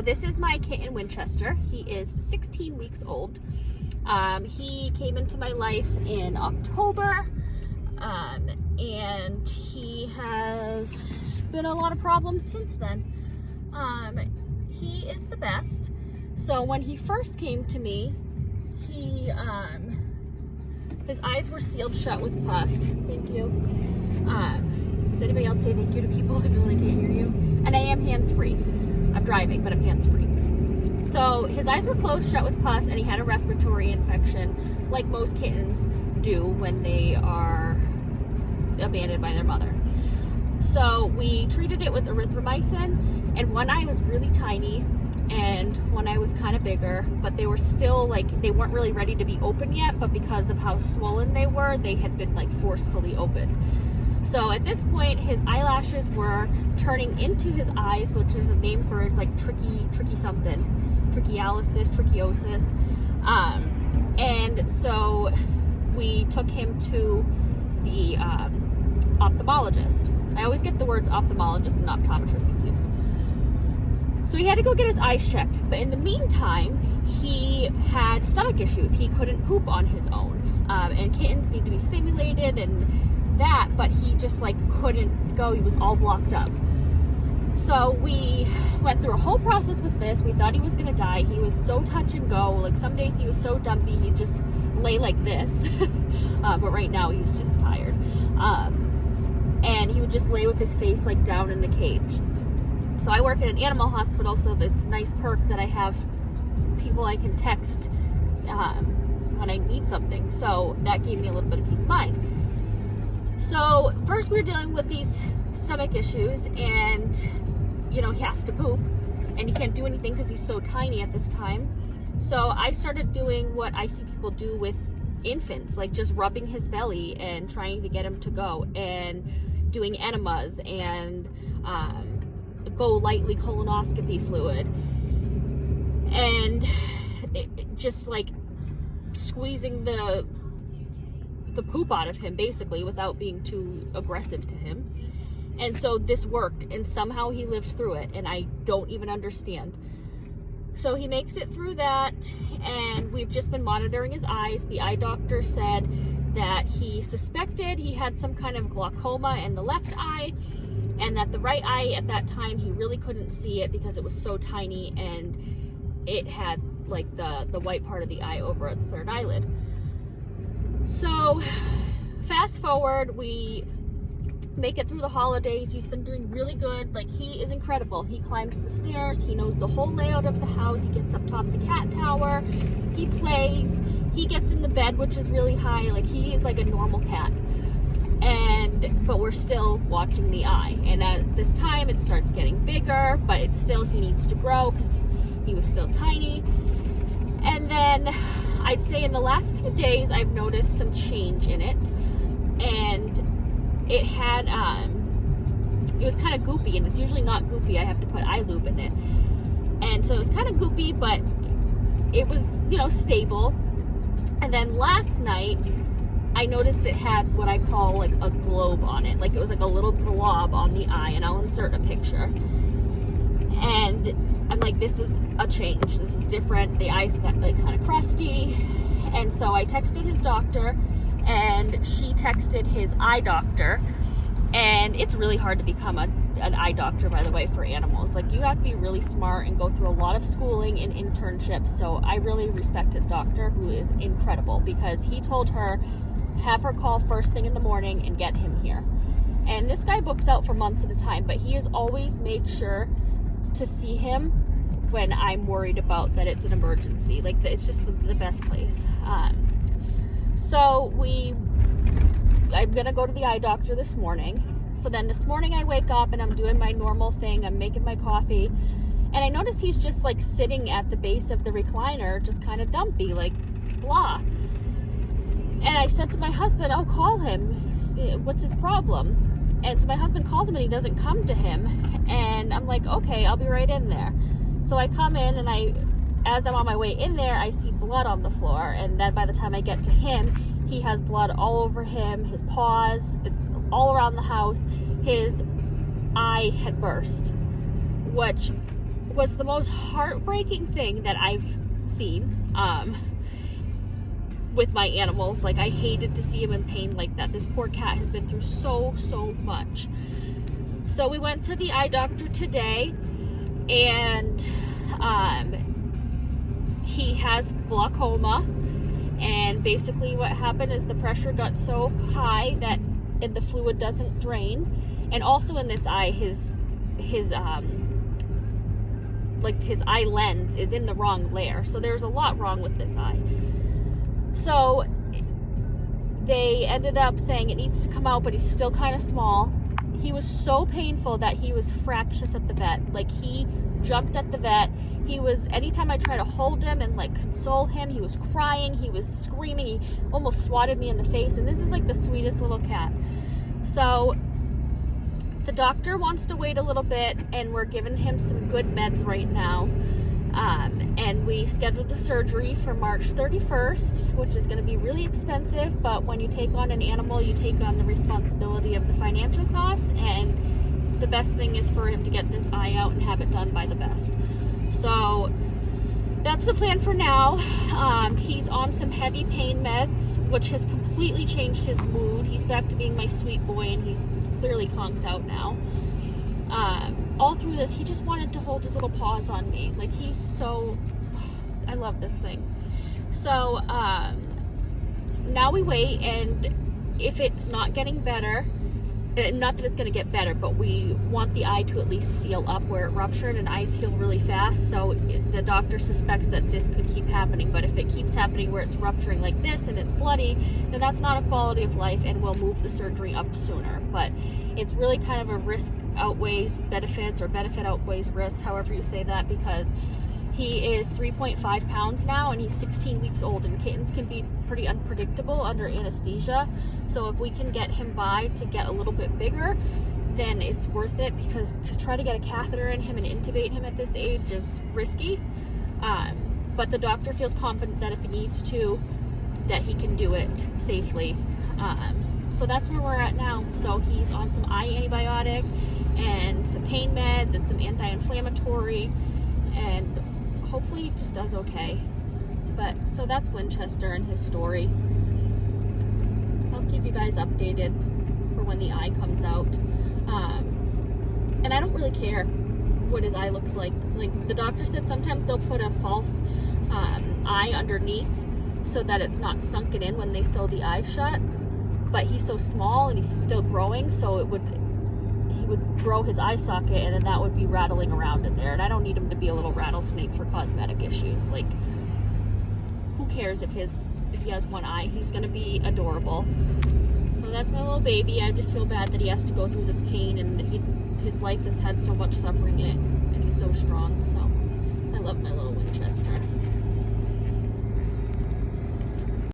This is my kitten Winchester. He is 16 weeks old. He came into my life in October, and he has been a lot of problems since then. He is the best. So when he first came to me, his eyes were sealed shut with pus. Thank you. Does anybody else say thank you to people? I really can't hear you. And I am hands-free. I'm driving, but I'm hands-free. So his eyes were closed shut with pus, and he had a respiratory infection, like most kittens do when they are abandoned by their mother. So we treated it with erythromycin, and one eye was really tiny, and one eye was kind of bigger, but they were still they weren't really ready to be open yet, but because of how swollen they were, they had been forcefully opened. So at this point, his eyelashes were turning into his eyes, which is a name for tricky something, trichiosis. And so we took him to the ophthalmologist. I always get the words ophthalmologist and optometrist confused. So he had to go get his eyes checked, but in the meantime, he had stomach issues. He couldn't poop on his own, and kittens need to be stimulated and that, but he just couldn't go. He was all blocked up. So we went through a whole process with this. We thought he was gonna die. He was so touch and go. Some days he was so dumpy, he'd just lay like this. But right now he's just tired. And he would just lay with his face down in the cage. So I work at an animal hospital, so it's a nice perk that I have people I can text when I need something. So that gave me a little bit of peace of mind. So first we were dealing with these stomach issues, and he has to poop, and he can't do anything because he's so tiny at this time. So I started doing what I see people do with infants, just rubbing his belly and trying to get him to go, and doing enemas, and go lightly colonoscopy fluid, and just squeezing the poop out of him, basically, without being too aggressive to him. And so this worked, and somehow he lived through it, and I don't even understand. So he makes it through that, and we've just been monitoring his eyes. The eye doctor said that he suspected he had some kind of glaucoma in the left eye, and that the right eye at that time he really couldn't see it because it was so tiny, and it had the white part of the eye over at the third eyelid. So fast forward, we make it through the holidays. He's been doing really good. He is incredible. He climbs the stairs. He knows the whole layout of the house. He gets up top of the cat tower. He plays. He gets in the bed, which is really high. He is like a normal cat. But we're still watching the eye. And at this time, it starts getting bigger, but it's still, he needs to grow because he was still tiny. And then I'd say in the last few days, I've noticed some change in it. And it had, it was kind of goopy, and it's usually not goopy. I have to put eye lube in it. And so it was kind of goopy, but it was, stable. And then last night, I noticed it had what I call a globe on it. It was a little glob on the eye, and I'll insert a picture. And I'm this is a change. This is different. The eyes got kind of crusty. And so I texted his doctor, and she texted his eye doctor. And it's really hard to become an eye doctor, by the way, for animals. You have to be really smart and go through a lot of schooling and internships. So I really respect his doctor, who is incredible, because he told her, have her call first thing in the morning and get him here. And this guy books out for months at a time, but he has always made sure to see him when I'm worried about that it's an emergency. It's just the best place. So I'm gonna go to the eye doctor this morning. So then this morning I wake up and I'm doing my normal thing. I'm making my coffee, and I notice he's just sitting at the base of the recliner, just kind of dumpy, blah. And I said to my husband, oh, call him. What's his problem? And so my husband calls him, and he doesn't come to him. And I'm okay, I'll be right in there. So I come in, and as I'm on my way in there, I see blood on the floor. And then by the time I get to him, he has blood all over him, his paws, it's all around the house. His eye had burst, which was the most heartbreaking thing that I've seen with my animals. Like, I hated to see him in pain like that. This poor cat has been through so much. So we went to the eye doctor today, and he has glaucoma, and basically what happened is the pressure got so high that the fluid doesn't drain. And also in this eye, his eye lens is in the wrong layer, so there's a lot wrong with this eye. So they ended up saying it needs to come out, but he's still kind of small. He was so painful that he was fractious at the vet. Like, he jumped at the vet. He was, anytime I tried to hold him and like console him, he was crying, he was screaming, he almost swatted me in the face. And this is like the sweetest little cat. So the doctor wants to wait a little bit, and we're giving him some good meds right now. And we scheduled the surgery for March 31st, which is going to be really expensive, but when you take on an animal, you take on the responsibility of the financial costs, and the best thing is for him to get this eye out and have it done by the best. So that's the plan for now. He's on some heavy pain meds, which has completely changed his mood. He's back to being my sweet boy, and he's clearly conked out now. All through this, he just wanted to hold his little paws on me. Like, he's so, I love this thing. So now we wait, and if it's not getting better, not that it's going to get better, but we want the eye to at least seal up where it ruptured, and eyes heal really fast, so the doctor suspects that this could keep happening. But if it keeps happening where it's rupturing like this and it's bloody, then that's not a quality of life, and we'll move the surgery up sooner. But it's really kind of a risk outweighs benefits, or benefit outweighs risk, however you say that, because he is 3.5 pounds now, and he's 16 weeks old, and kittens can be pretty unpredictable under anesthesia. So if we can get him by to get a little bit bigger, then it's worth it, because to try to get a catheter in him and intubate him at this age is risky. But the doctor feels confident that if he needs to, that he can do it safely. So that's where we're at now. So he's on some eye antibiotic and some pain meds and some anti-inflammatory, and hopefully he just does okay. But so that's Winchester and his story. I'll keep you guys updated for when the eye comes out. And I don't really care what his eye looks like. Like, the doctor said sometimes they'll put a false eye underneath so that it's not sunken in when they sew the eye shut. But he's so small and he's still growing, so he would grow his eye socket, and then that would be rattling around in there. And I don't need him to be a little rattlesnake for cosmetic issues. Like, who cares if he has one eye? He's gonna be adorable. So that's my little baby. I just feel bad that he has to go through this pain, and his life has had so much suffering in it, and he's so strong. So